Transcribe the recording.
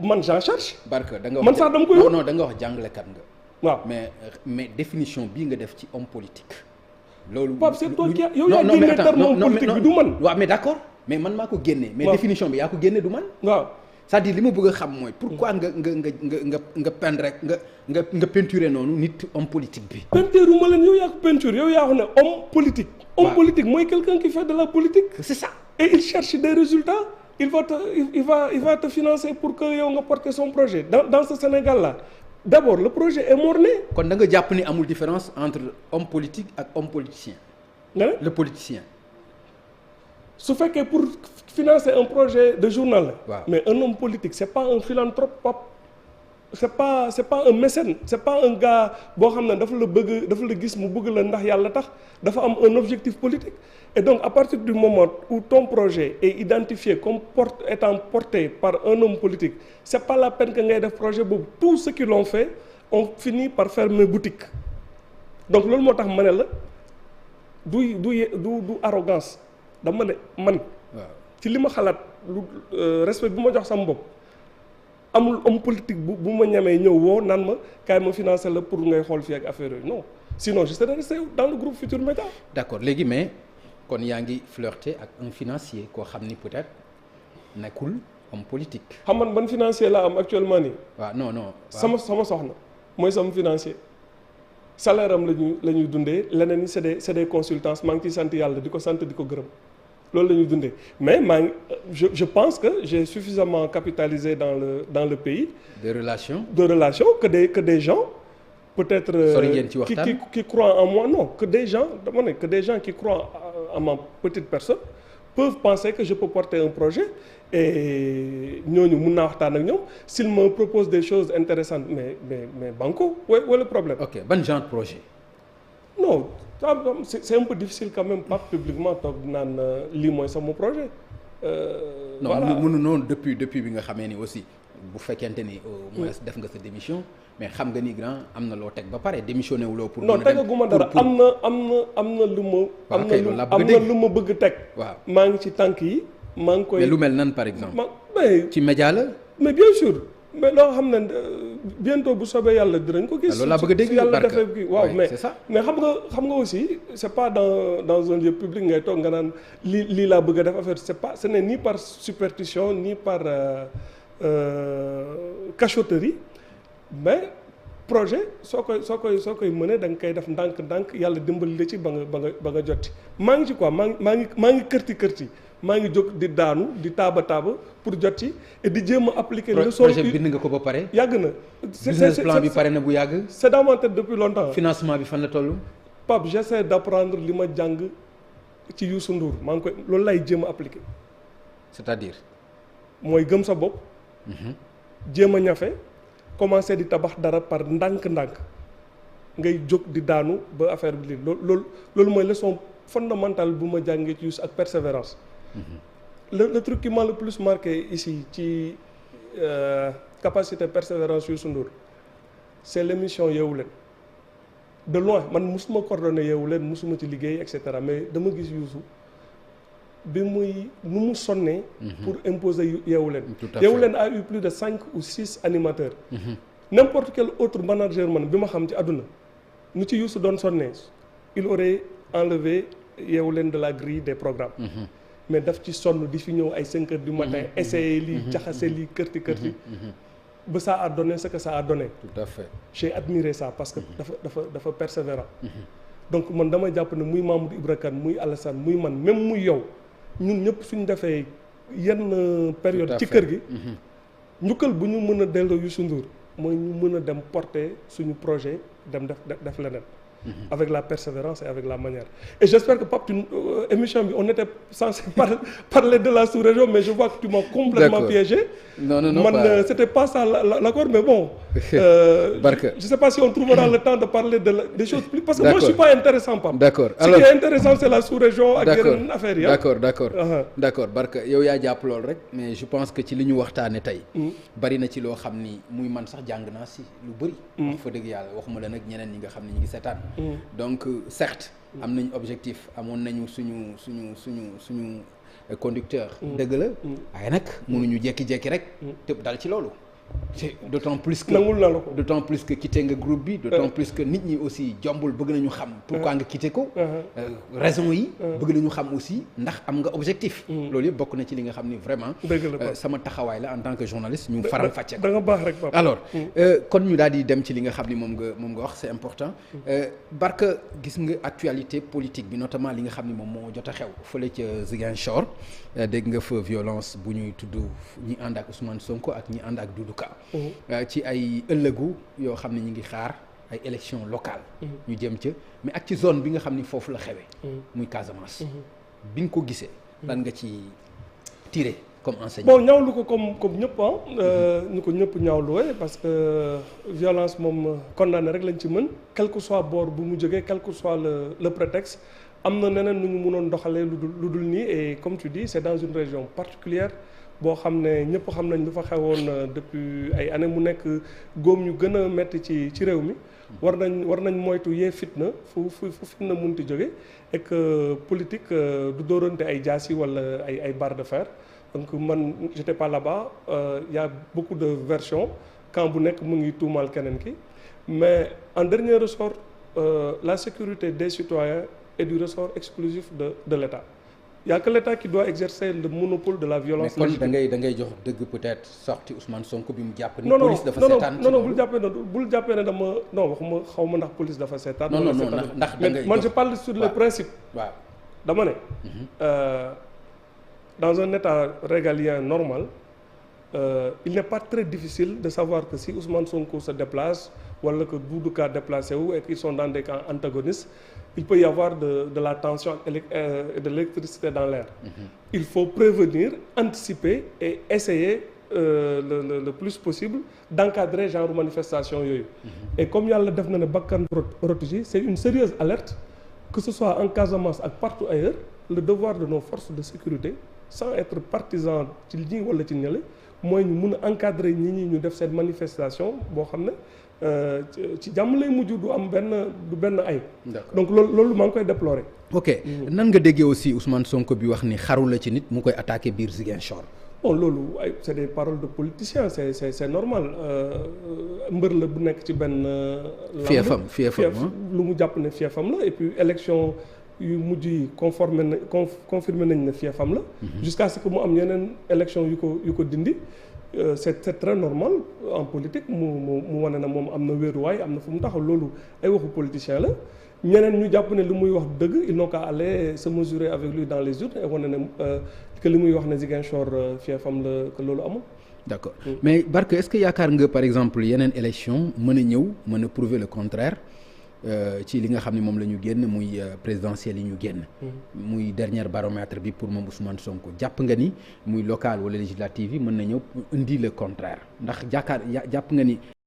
man j'en cherche. Barka da nga wax man sax dama koy wut non da nga wax jàngalekat nga. waaw mais définition bii nga def ci homme politique. loolu Pape c'est toi qui yow yaa génne terme homme politique bi du man. waaw mais d'accord mais man maa ko génne. mais définition bi yaa ko génne du man. waaw c'est-à-dire li ma bëgg a xam mooy. pourquoi nga peindre rek nga peinturer noonu nit homme politique bi. peinture ma leen yow yaa ko peinture yow yaa ko ne homme politique. homme politique mooy quelqu'un qui fait de la politique. c'est ça. et il cherche des résultats. il va te financer pour que yow nga porter son projet dans ce Sénégal là d'abord le projet est mort-né. kon da nga jàpp ni amul différence entre homme politique ak homme politicien. le politicien. su fekkee pour financer un projet de journal la. waaw mais un homme politique c'est pas un philanthrope Pape. c'est pas un mécène c'est pas un gars boo xam ne dafa la gis mu bëgg la ndax yàlla tax dafa am un objectif politique. Et donc à partir du moment où ton projet est identifié comme étant porté par un homme politique c'est pas la peine que ngay def projet boobu tous ceux qui l'ont fait ont fini par fermer boutique. Donc loolu moo tax ma ne la du arrogance dama ne man. ci li ma xalaat respect bi ma jox sama bopp amul homme politique bu ma ñamee ñëw woo naan ma kaay ma financer la pour ngay xool fii ak affaire yooyu non sinon je serais resté dans le groupe Futurs Médias. D'accord léegi mais. kon yaa ngi flirter ak un financier koo xam ni peut-être nekkul homme politique. xam man ban financier laa am actuellement nii. waaw non. sama soxna mooy sama financier salaire am la ñuy dundee leneen ni c'est des consultances maa ngi ciy sant yàlla di ko sant di ko gërëm loolu la ñuy dundee mais je pense que j'ai suffisamment capitalisé dans le pays. de relations que des gens. peut-être qui croient en moi non que des gens dama ne que des gens qui croient en ma petite personne peuvent penser que je peux porter un projet et ñooñu mun naa waxtaan ak ñoom s'ils me proposent des choses intéressantes mais banco wala problème. ok ban genre projet. non c'est un peu difficile quand même pas publiquement toog naan lii mooy sama projet. non mënu noonu depuis bi nga xamee ni aussi bu fekkente ni au moins def nga sa démission. mais xam nga ni grand am na loo teg ba pare démissionné wuloo pour. non tegaguma dara am na lu ma bëgg teg. waaw maa ngi ci tànk yi maa ngi koy. mais lu mel nan par exemple. mais ci média la. mais bien sûr mais loo xam ne bientôt bu soobee yàlla dinañ ko gis. loolu laa bëgg a dégg yàlla defee kii waaw mais c'est ça. mais xam nga aussi c'est pas dans un lieu public ngay toog nga naan lii laa bëgg a def affaire ce n'est ni par superstition ni par cachotterie. mais projet soo koy mënee da nga koy def ndànk yàlla dimbali la ci ba nga jotti maa ngi ci quoi maa ngi kërti maa ngi jóg di daanu di taaba pour jot ci et di jéem a appliquer leçon. projet bind nga ko ba pare. yàgg na. business plan bi pare na bu yàgg. c'est dans ma tête depuis longtemps. financement bi fan la toll. Pape j'essaie d'apprendre li ma jàng ci Youssou Ndour maa ngi koy loolu lay jéem a appliquer. c'est-à-dire. mooy gëm sa bopp. jéem a ñafe. commencer di tabax dara par ndànk ngay jóg di daanu ba affaire bi lii loolu mooy leçon fondamentale bu ma jàngee ci Youssou ak persévérance. le truc qui m'a le plus marqué ici ci capacité persévérance Youssou Ndour c'est l'émission Yeewu Leen de loin man musuma coordonner Yeewu Leen musuma ci liggéey et cetera mais dama gis Youssou bi nu mu sonnee pour imposer Yeewu Leen. Yeewu Leen a eu plus de 5 ou 6 animateurs. N'importe quel autre manager man bi ma xam ci àdduna nu ci Youssou doon sonnee il aurait enlevé Yeewu Leen de la grille des programmes. mais daf ci sonn di fi ñëw ay 5 heures du matin essayer lii jaxase lii kërti ba ça a donné ce que ça a donné. Tout à fait. J'ai admiré ça parce que dafa persévérant. Donc man dama jàpp ne muy Mamadou Ibra Kane muy Alassane muy man même muy yow ñun ñëpp suñu defee yenn période ci kër gi njukkal bu ñu mën a delloo Youssou Ndour mooy ñu mën a dem porter suñu projet dem def leneen. Avec la persévérance et avec la manière. Et j'espère que Pape, émission, on était censé parler de la sous-région, mais je vois que tu m'as complètement piégé. Non, c'était pas ça l'accord, mais bon. Je ne sais pas si on trouvera le temps de parler des choses plus... Parce que moi, je ne suis pas intéressant, Pape. D'accord. Ce qui est intéressant, c'est la sous-région avec une affaire. D'accord. Barka, yow yaa jàpp lool rek, mais je pense que ci li ñu waxtaane tey bari na ci loo xam ni muy man sax jàng naa si lu bëri. wax fa dëgg yàlla waxuma la nag ñeneen ñi nga xam ne ñu ngi seetaan. Donc certes am nañu objectif amoon nañu suñu conducteur. dëgg la waaye nag mënuñu jékki-jékki rek. tëb dal ci loolu. c'est d'autant plus que nangul na la ko d'autant plus que quitté nga groupe bi d'autant plus que nit ñi aussi jombul bëgg nañu xam pourquoi nga quitté ko raison yi bëgg nañu xam aussi ndax am nga objectif loolu yëpp bokk na ci li nga xam ni vraiment sama taxawaay la en tant que journaliste ñu faram fàcce ko da nga baax rek papa. alors kon ñu daal di dem ci li nga xam ni moom nga wax c'est important Barka gis nga actualité politique bi notamment li nga xam ni moom moo jot a xew fële ca Ziguinchor dégg nga fa violence bu ñuy tudd ñi ànd ak Ousmane Sonko ak ñi ànd ak Doudou Ka ci ay ëllëgu yoo xam ne ñu ngi xaar ay élections locales ñu jëm ca mais ak ci zone bi nga xam ni foofu la xewee muy Casamance bi nga ko gisee lan nga ci tiré comme enseignement bon ñaawlu ko comme ñëpp ñu ko ñëpp ñaawluwee parce que violence moom condamné rek lañ ci mën quel que soit boor bu mu jógee quel que soit le prétexte am na neneen nu ñu mënoon doxalee lu dul nii et comme tu dis c'est dans une région particulière boo xam ne ñëpp xam nañ lu fa xewoon depuis ay années mu nekk góom ñu gën a metti ci réew mi war nañ moytu yee fitna fu fitna munti jóge et que politique du dóorante ay jaasi wala ay barre de fer donc man j'étais pas là-bas y a beaucoup de versions camp bu nekk mu ngi tuumaal keneen ki mais en dernier ressort la sécurité des citoyens est du ressort exclusif de l'État. Il y a que l'État qui doit exercer le monopole de la violence. mais kon da ngay jox dëgg peut-être sorti Ousmane Sonko bi mu jàpp ni. police dafa seetaan non bul jàppee ne dama non waxuma xaw ma ndax police dafa seetaan. non ndax da ngay man je parle sur le principe. waaw dama ne. dans un état régalien normal il n'est pas très difficile de savoir que si Ousmane Sonko se déplace wala que Doudou Ka déplacé wu et qu'ils sont dans des camps antagonistes. Il peut y avoir de la tension et de l'électricité dans l'air. Il faut prévenir, anticiper et essayer le plus possible d'encadrer genre manifestation yooyu. Et comme yàlla def na ne bakkan rotu ji, c'est une sérieuse alerte que ce soit en Casamance ak partout ailleurs, le devoir de nos forces de sécurité sans être partisan ci ñi wala ci ñële mooy ñu mun a encadrer ñi ñu def cette manifestation boo xam ne ci jàmm lay mujj du am benn ay. donc loolu maa ngi koy déplorer. ok nan nga déggee aussi Ousmane Sonko bi wax ni xaru la ci nit mu koy attaqué biir Ziguinchor. bon loolu c'est des paroles de politiciens c'est normal mbër la bu nekk ci benn. fiefam lu mu jàpp ne fiefam la et puis élection yu mujj yi confirmé nañ ne fiefam la. jusqu'à ce que mu am yeneen élection yu ko dindi. C'est très normal en politique mu wane na moom am na wéeruwaay am na fu mu taxaw loolu ay waxu politicien la ñeneen ñu jàpp ne li muy wax dëgg ils n'ont qu'à aller se mesurer avec lui dans les urnes et wane ne que li muy wax ne Ziguinchor fiefam la que loolu amul. D'accord mais Barka est-ce que yaakaar nga par exemple yeneen élection mën a ñëw mën a prouver le contraire ci li nga xam ne moom la ñu génn muy présidentielle yi ñu génn. muy dernier baromètre bi pour moom Ousmane Sonko jàpp nga ni muy local wala législative yi mën na ñëw indi le contraire ndax jàpp nga ni.